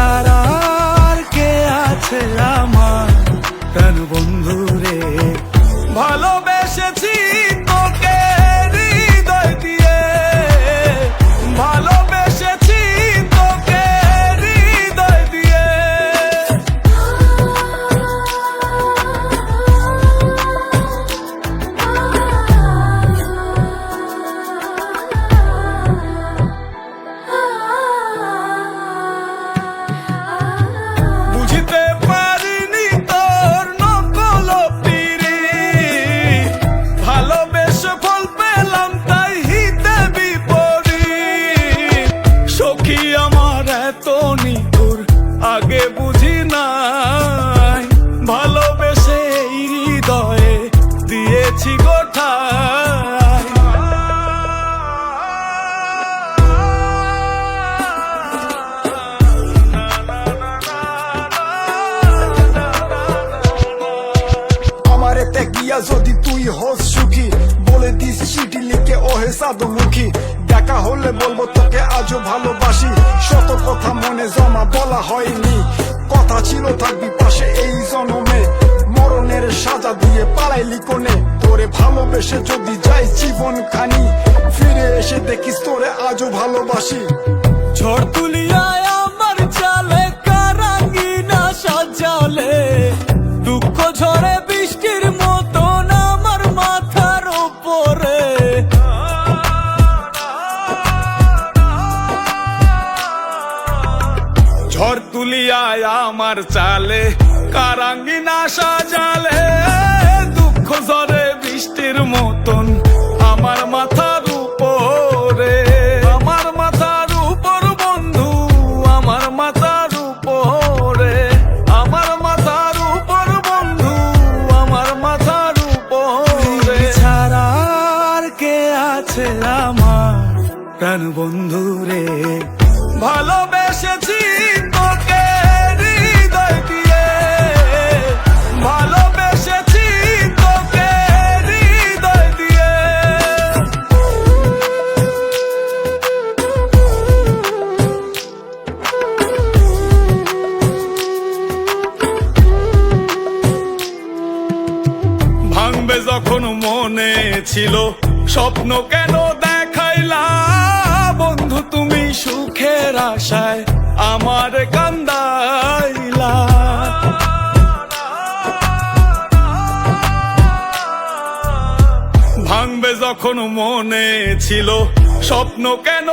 ছাড়া আর কে আছে আমার প্রাণ বন্ধু রে। ভালোবেসেছি তোকে হৃদয় দিয়ে, ভালোবেসেছি তোকে হৃদয় দিয়ে। বুঝতে পারিনি তোর নকল পিরিত, ভালোবেসে ফল পেলাম তাই হিতে বিপরীত। সখী আমার এত নিঠুর আগে বুঝি নাই, ভালোবেসে এই হৃদয়ে দিয়েছি গোঠায়। আমারেতে গিয়া যদি তুই হোস সুখী, বলে দিস চিঠি লিখে ওহে সাদমুখী। দেখা হলে বলবো তোকে আজও ভালোবাসি, শত কথা মনে জমা বলা হয়নি। কথা ছিল থাকবি পাশে এই জনমে, মরণের সাজা দিয়ে পালাইলি কোনে। তোরে ভালোবেসে যদি যাই জীবন খানি, ফিরে এসে দেখিস তোরে আজও ভালোবাসি। ঝড় তুলিয়ায় আমার চালে কারাঙ্গিনা সাজালে, দুঃখ ঝরে বৃষ্টির মতন আমার মাথার উপরে। ঝড় তুলিয়ায় আমার চালে কারাঙ্গিনা সাজালে, দুঃখ ঝরে বৃষ্টির মতন আমার মাথার উপরে। আমার মাথার উপর বন্ধু, আমার মাথার উপরে, আমার মাথার উপর বন্ধু, আমার মাথার উপরে। ছাড়া আর কে আছে আমার প্রাণ বন্ধু রে। ভালোবেসেছি তোকে হৃদয় দিয়ে, ভালোবেসেছি তোকে হৃদয় দিয়ে। ভাঙবে যখন মনে ছিল স্বপ্ন কেন দেখাইলা, বন্ধু তুমি সুখের আশায় আমার কান্দাইলা। ভাঙবে যখন মনে ছিল স্বপ্ন কেন